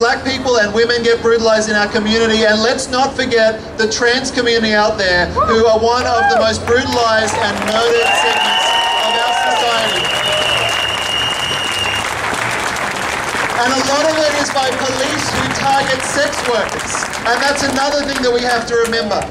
Black people and women get brutalized in our community, and let's not forget the trans community out there who are one of the most brutalized and murdered segments of our society. And a lot of it is by police who target sex workers, and that's another thing that we have to remember.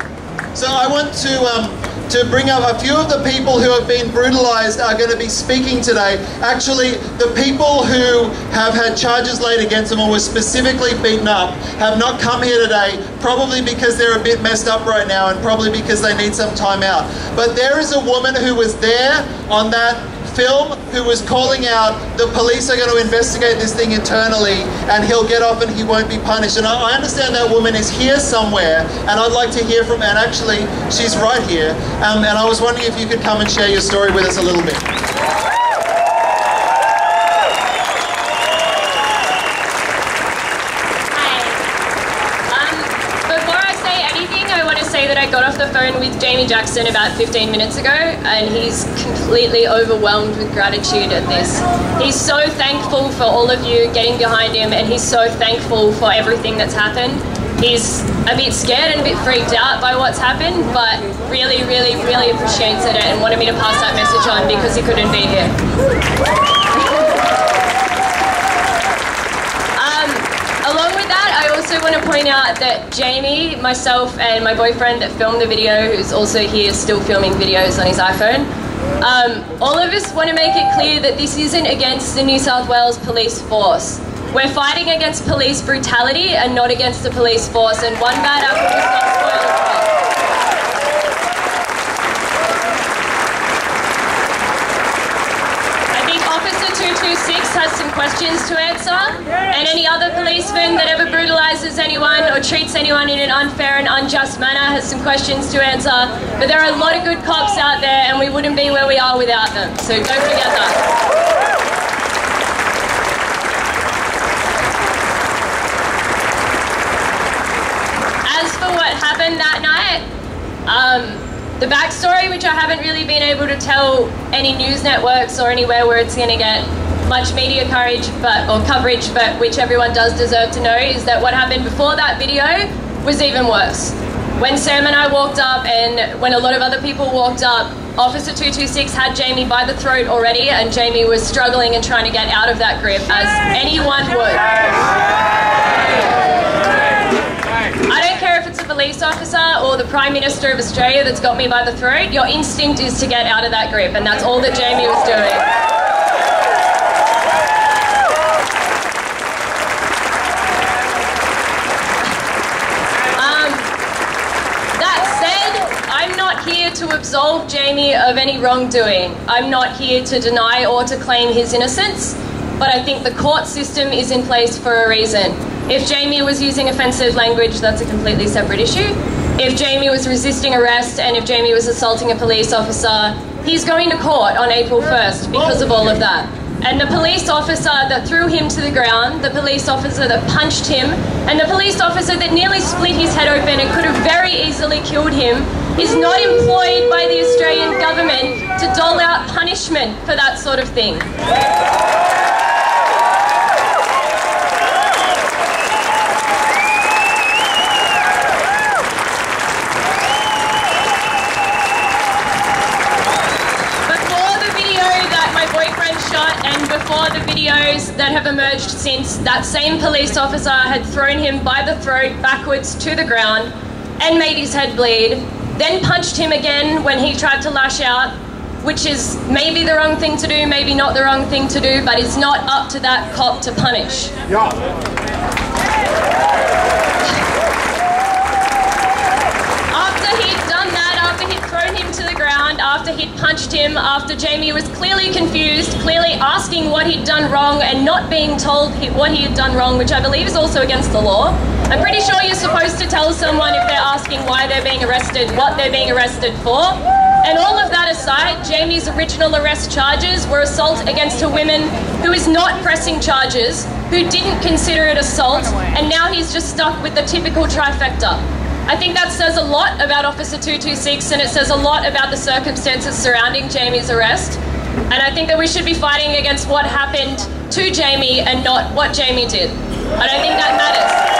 So I want to bring up a few of the people who have been brutalized are going to be speaking today. Actually, the people who have had charges laid against them or were specifically beaten up have not come here today, probably because they're a bit messed up right now and probably because they need some time out. But there is a woman who was there on that film who was calling out, the police are going to investigate this thing internally and he'll get off and he won't be punished. And I understand that woman is here somewhere, and I'd like to hear from her. And actually, she's right here. And I was wondering if you could come and share your story with us a little bit. That I got off the phone with Jamie Jackson about 15 minutes ago, and he's completely overwhelmed with gratitude at this. He's so thankful for all of you getting behind him, and he's so thankful for everything that's happened. He's a bit scared and a bit freaked out by what's happened, but really, really, really appreciates it and wanted me to pass that message on because he couldn't be here. Along with that, I also want to point out that Jamie, myself, and my boyfriend that filmed the video, who's also here still filming videos on his iPhone, all of us want to make it clear that this isn't against the New South Wales police force. We're fighting against police brutality and not against the police force, and one bad apple does not spoil the crop. Officer 226 has some questions to answer, and any other policeman that ever brutalises anyone or treats anyone in an unfair and unjust manner has some questions to answer. But there are a lot of good cops out there, and we wouldn't be where we are without them, so don't forget that. As for what happened that night, the backstory, which I haven't really been able to tell any news networks or anywhere where it's going to get much media coverage, but which everyone does deserve to know, is that what happened before that video was even worse. When Sam and I walked up, and when a lot of other people walked up, Officer 226 had Jamie by the throat already, and Jamie was struggling and trying to get out of that grip, as anyone would. I don't care if it's a police officer or the Prime Minister of Australia that's got me by the throat, your instinct is to get out of that grip, and that's all that Jamie was doing. That said, I'm not here to absolve Jamie of any wrongdoing. I'm not here to deny or to claim his innocence, but I think the court system is in place for a reason. If Jamie was using offensive language, that's a completely separate issue. If Jamie was resisting arrest and if Jamie was assaulting a police officer, he's going to court on April 1st because of all of that. And the police officer that threw him to the ground, the police officer that punched him, and the police officer that nearly split his head open and could have very easily killed him is not employed by the Australian government to dole out punishment for that sort of thing. And before the videos that have emerged since, that same police officer had thrown him by the throat backwards to the ground and made his head bleed, then punched him again when he tried to lash out, which is maybe the wrong thing to do, maybe not the wrong thing to do, but it's not up to that cop to punish. Yeah. After he'd done that, after he'd thrown him to the ground, after he'd punched him, after Jamie was clearly confused, clearly asking what he'd done wrong and not being told what he had done wrong, which I believe is also against the law. I'm pretty sure you're supposed to tell someone if they're asking why they're being arrested, what they're being arrested for. And all of that aside, Jamie's original arrest charges were assault against a woman who is not pressing charges, who didn't consider it assault, and now he's just stuck with the typical trifecta. I think that says a lot about Officer 226, and it says a lot about the circumstances surrounding Jamie's arrest. And I think that we should be fighting against what happened to Jamie and not what Jamie did. I don't think that matters.